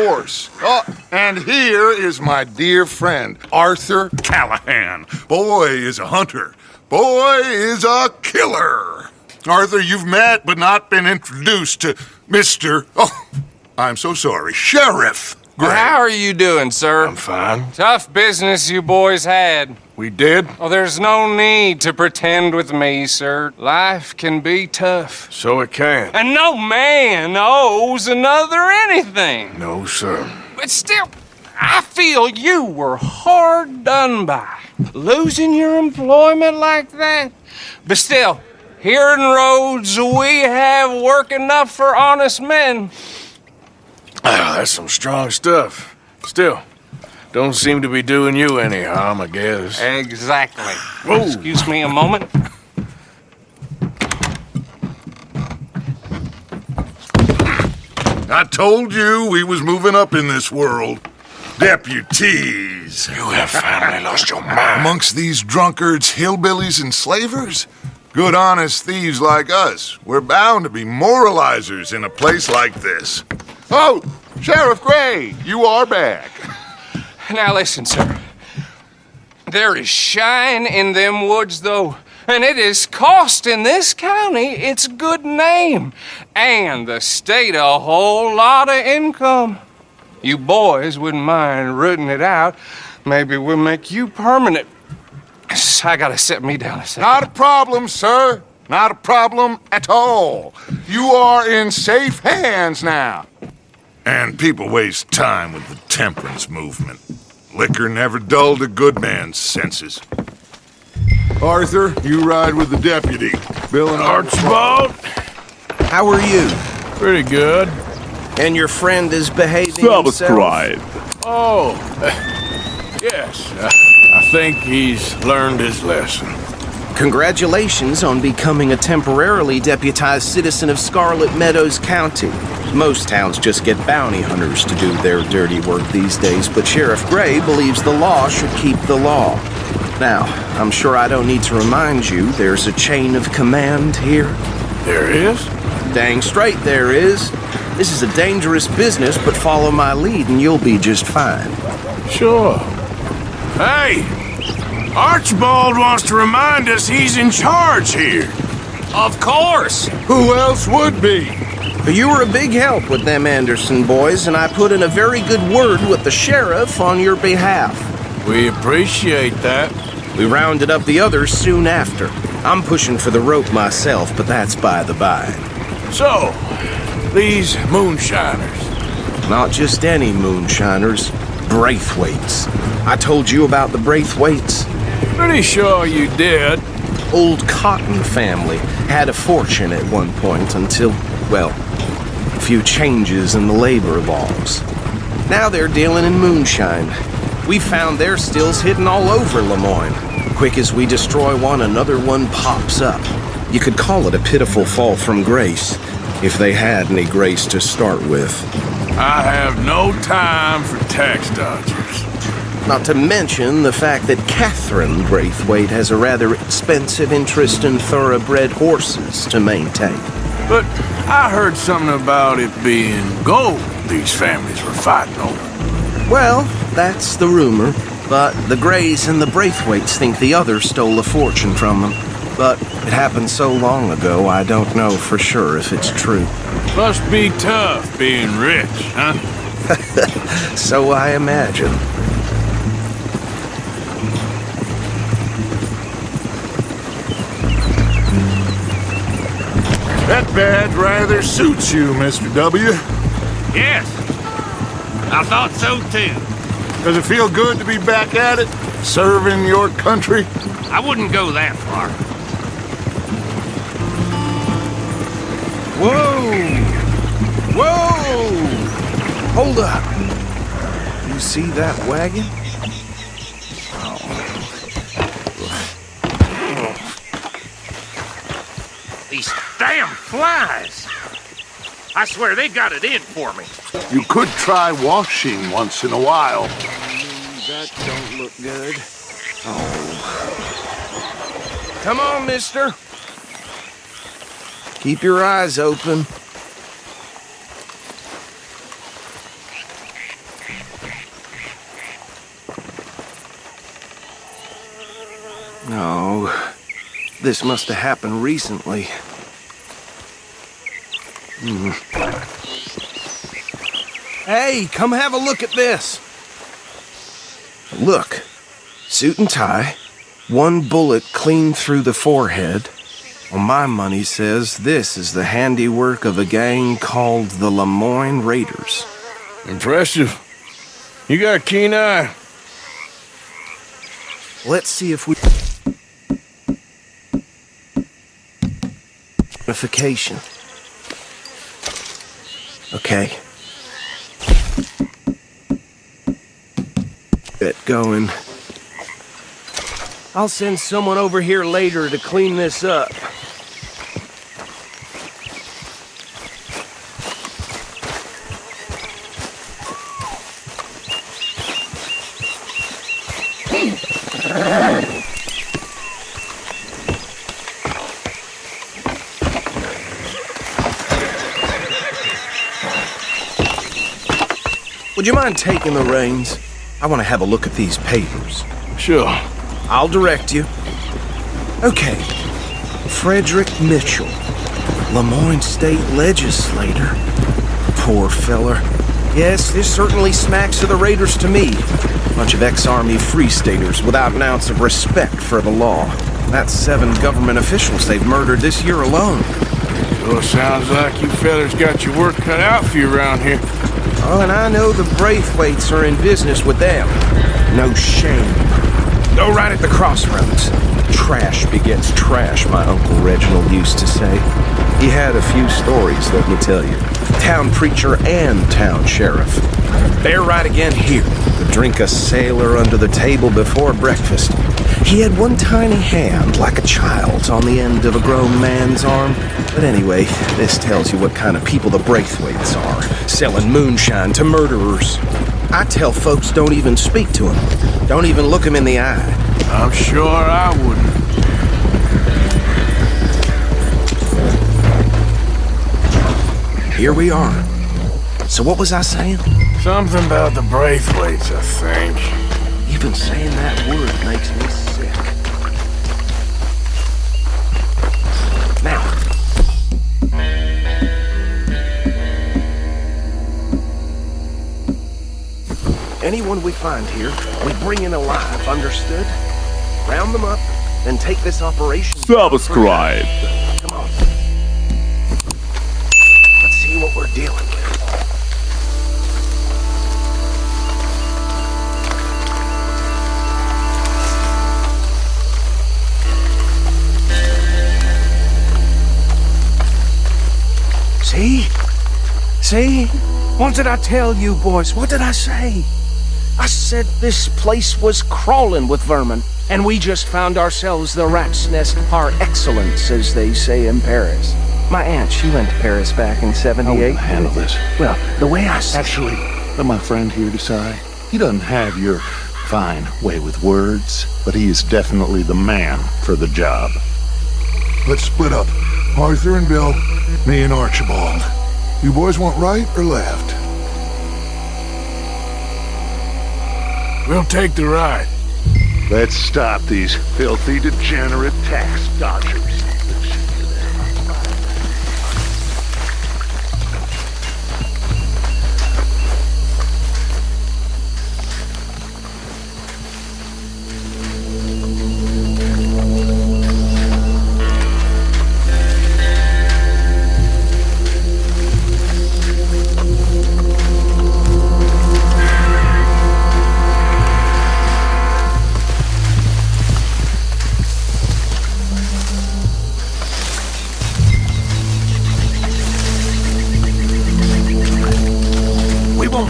course. Oh, and here is my dear friend, Arthur Callahan. Boy is a hunter. Boy is a killer. Arthur, you've met but not been introduced to Mr. Oh, I'm so sorry, Sheriff Gray. How are you doing, sir? I'm fine. Tough business you boys had. We did? Oh, there's no need to pretend with me, sir. Life can be tough. So it can. And no man owes another anything. No, sir. But still, I feel you were hard done by. Losing your employment like that. But still, here in Rhodes, we have work enough for honest men. That's some strong stuff. Still, don't seem to be doing you any harm, I guess. Exactly. Whoa. Excuse me a moment. I told you we was moving up in this world. Deputies. You have finally lost your mind. Amongst these drunkards, hillbillies, and slavers? Good honest thieves like us. We're bound to be moralizers in a place like this. Oh, Sheriff Gray, you are back. Now listen, sir. There is shine in them woods, though, and it is costing this county its good name, and the state a whole lot of income. You boys wouldn't mind rooting it out. Maybe we'll make you permanent. I gotta sit me down a second. Not a problem, sir. Not a problem at all. You are in safe hands now. And people waste time with the temperance movement. Liquor never dulled a good man's senses. Arthur, you ride with the deputy. Bill and Archibald? How are you? Pretty good. And your friend is behaving Subscribe. Oh, yes. I think he's learned his lesson. Congratulations on becoming a temporarily deputized citizen of Scarlet Meadows County. Most towns just get bounty hunters to do their dirty work these days, but Sheriff Gray believes the law should keep the law. Now, I'm sure I don't need to remind you there's a chain of command here. There is? Dang straight there is. This is a dangerous business, but follow my lead and you'll be just fine. Sure. Hey! Archibald wants to remind us he's in charge here. Of course. who else would be? You were a big help with them Anderson boys, and I put in a very good word with the sheriff on your behalf. We appreciate that. We rounded up the others soon after. I'm pushing for the rope myself, but that's by the by. So, these moonshiners. Not just any moonshiners, Braithwaites. I told you about the Braithwaites? Pretty sure you did. Old Cotton family had a fortune at one point until, well, a few changes in the labor laws. Now they're dealing in moonshine. We found their stills hidden all over Lemoyne. Quick as we destroy one, another one pops up. You could call it a pitiful fall from grace, if they had any grace to start with. I have no time for tax dodgers. Not to mention the fact that Catherine Braithwaite has a rather expensive interest in thoroughbred horses to maintain. But I heard something about it being gold these families were fighting over. Well, that's the rumor, but the Grays and the Braithwaites think the other stole a fortune from them. But it happened so long ago, I don't know for sure if it's true. Must be tough being rich, huh? So I imagine. That badge rather suits you, Mr. W. Yes, I thought so too. Does it feel good to be back at it, serving your country? I wouldn't go that far. Whoa! Whoa! Hold up. You see that wagon? These damn flies! I swear they got it in for me. You could try washing once in a while. That don't look good. Oh. Come on, mister. Keep your eyes open. No, this must have happened recently. Hey, come have a look at this. Look, suit and tie, one bullet clean through the forehead. Well, my money says this is the handiwork of a gang called the Lemoyne Raiders. Impressive. You got a keen eye. Let's see if we... Identification. Okay. Get going. I'll send someone over here later to clean this up. Would you mind taking the reins? I want to have a look at these papers. Sure. I'll direct you. Okay. Frederick Mitchell, Lemoyne State Legislator. Poor feller. Yes, this certainly smacks of the Raiders to me. Bunch of ex-Army Free Staters without an ounce of respect for the law. That's 7 government officials they've murdered this year alone. Sure sounds like you fellers got your work cut out for you around here. Oh, and I know the Braithwaites are in business with them. No shame. Go right at the crossroads. Trash begets trash, my Uncle Reginald used to say. He had a few stories, let me tell you. Town preacher and town sheriff. Bear right again here. To drink a sailor under the table before breakfast. He had one tiny hand, like a child's, on the end of a grown man's arm. But anyway, this tells you what kind of people the Braithwaites are, selling moonshine to murderers. I tell folks don't even speak to them. Don't even look them in the eye. I'm sure I wouldn't. Here we are. So what was I saying? Something about the Braithwaites, I think. Even saying that word makes me sick. Now. Anyone we find here, we bring in alive, understood? Round them up, then take this operation... Subscribe. Come on. Let's see what we're dealing with. See? See? What did I tell you, boys? What did I say? I said this place was crawling with vermin, and we just found ourselves the rat's nest par excellence, as they say in Paris. My aunt, she went to Paris back in '78. Handle this. Well, the way I see Actually, let my friend here decide. He doesn't have your fine way with words, but he is definitely the man for the job. Let's split up. Arthur and Bill, me and Archibald. You boys want right or left? We'll take the ride. Let's stop these filthy, degenerate tax dodgers.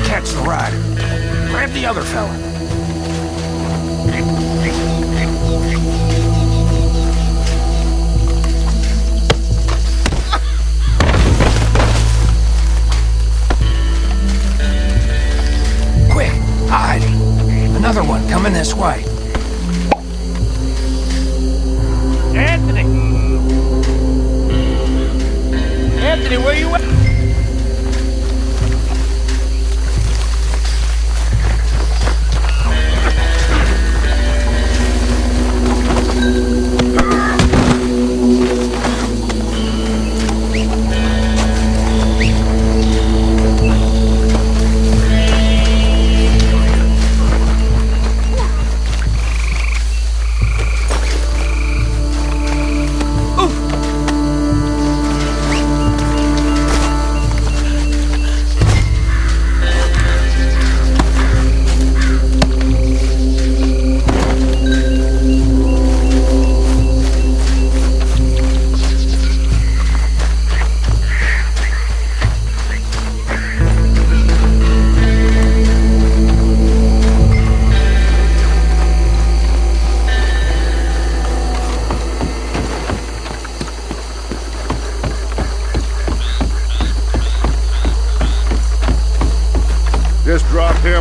catch the rider. Grab the other fella. Quick, hide. Another one coming this way. Anthony! Anthony, where you at?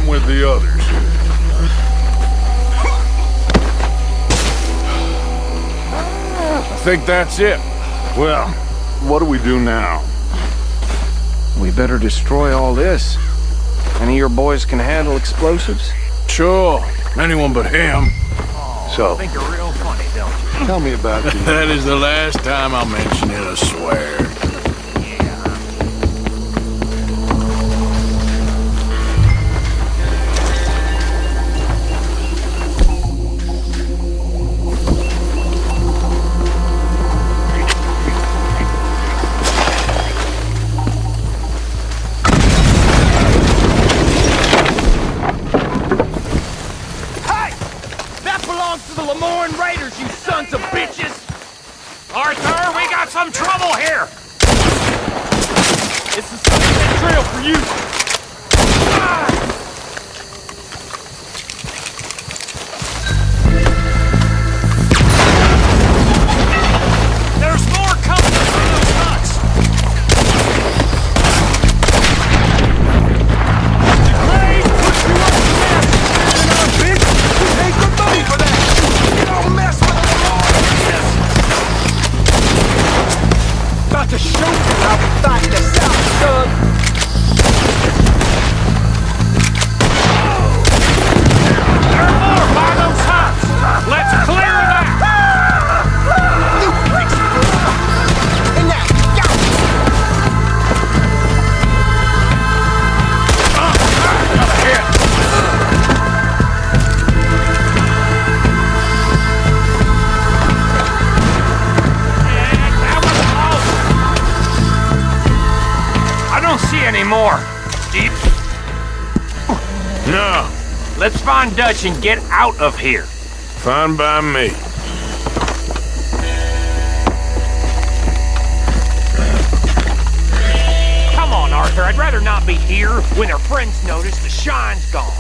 I'm with the others. I think that's it. Well, what do we do now? We better destroy all this. Any of your boys can handle explosives? Sure. Anyone but him. So, I think you're real funny, don't you? tell me about the... That is the last time I'll mention it, I swear. Arthur, we got some trouble here! It's the sunset trail for you! There's more coming from those huts! The grade puts you up the map! And our bitch, we pay good money for that! You don't mess with the Lord! Got to show you how we fight in the South, son! There are more by those huts! Let's clear them out! You freaks! And now, go! That was close! I don't see any more. Steve, No, let's find Dutch and get out of here. fine by me. Come on, Arthur. I'd rather not be here when their friends notice the shine's gone.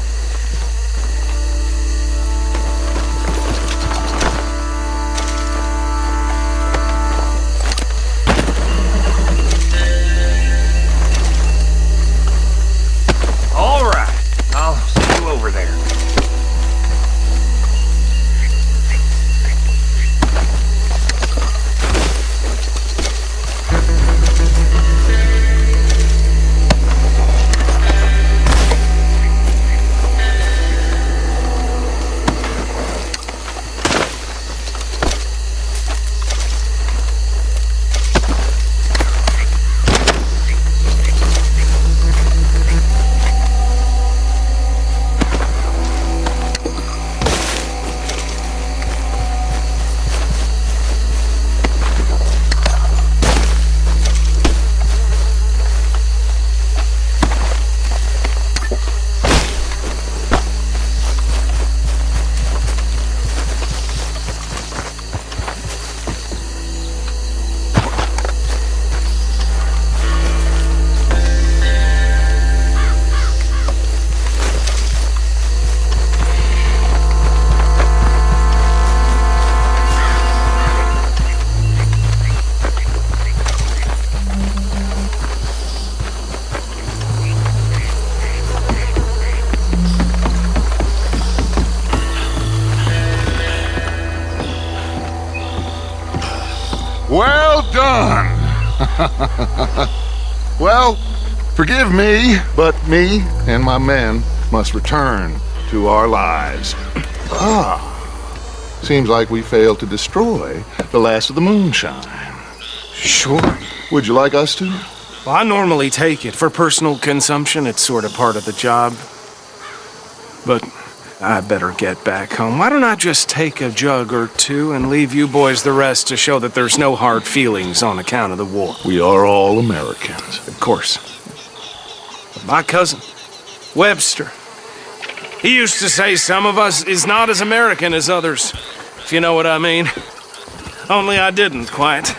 All right. I'll see you over there. Well done! Well, forgive me, but me and my men must return to our lives. Seems like we failed to destroy the last of the moonshine. Sure. Would you like us to? Well, I normally take it. For personal consumption, it's sort of part of the job. But I better get back home. Why don't I just take a jug or two and leave you boys the rest to show that there's no hard feelings on account of the war? We are all Americans. Of course. But my cousin, Webster, he used to say some of us is not as American as others, if you know what I mean. Only I didn't quite.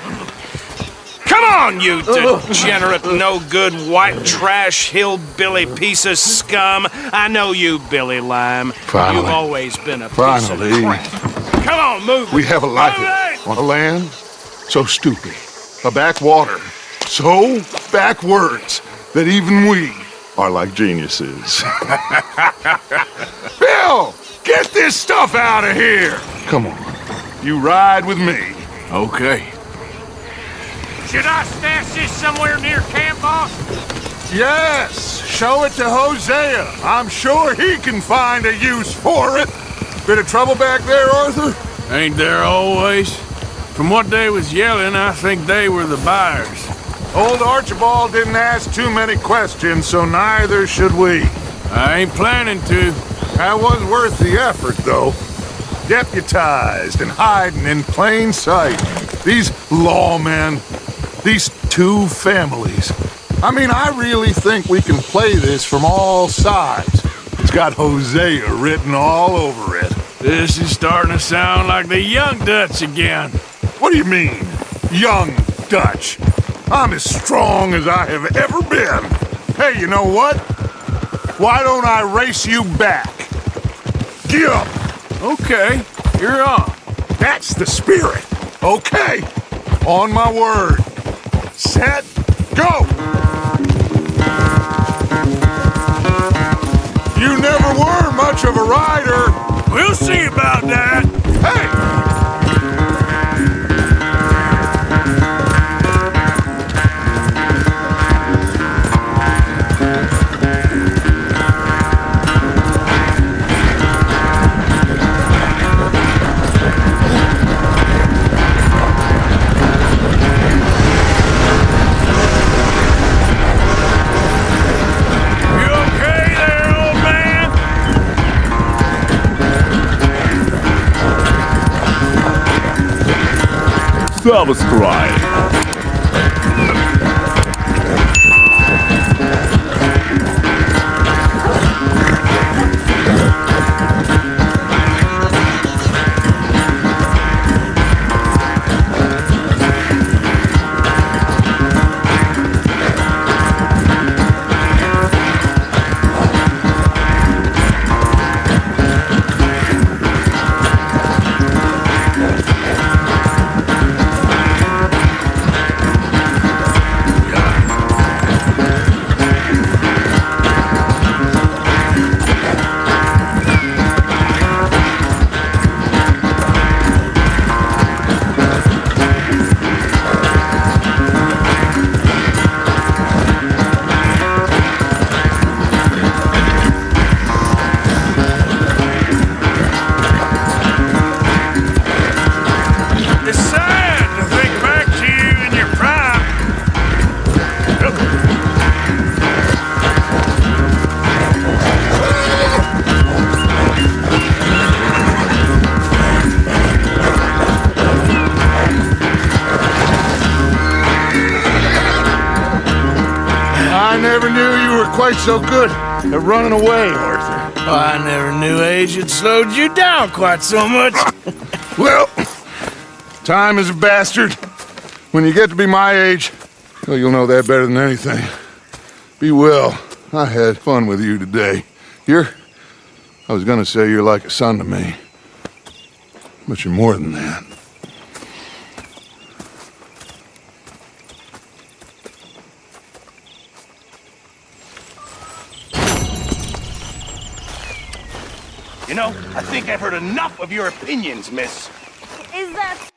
Come on, you degenerate, no-good, white trash, hillbilly piece of scum. I know you, Billy Lime. Finally. You've always been a piece Finally. of crap. Come on, move. We have a life Move on a land so stupid, a backwater so backwards that even we are like geniuses. Bill, get this stuff out of here! Come on, you ride with me. Okay. Should I stash this somewhere near camp, boss? Yes, show it to Hosea. I'm sure he can find a use for it. Bit of trouble back there, Arthur? Ain't there always? From what they was yelling, I think they were the buyers. Old Archibald didn't ask too many questions, so neither should we. I ain't planning to. That was worth the effort, though. Deputized and hiding in plain sight. These lawmen, these two families. I mean, I really think we can play this from all sides. It's got Hosea written all over it. This is starting to sound like the young Dutch again. What do you mean, young Dutch? I'm as strong as I have ever been. Hey, you know what? Why don't I race you back? Get up! Okay, you're on. That's the spirit. Okay, on my word. Set, go! You never were much of a rider. We'll see about that. Hey! Subscribe. I never knew you were quite so good at running away, Arthur. Oh, I never knew age had slowed you down quite so much. Well, time is a bastard. When you get to be my age, well, you'll know that better than anything. Be well. I had fun with you today. I was gonna say you're like a son to me. But you're more than that. You know, I think I've heard enough of your opinions, miss. Is that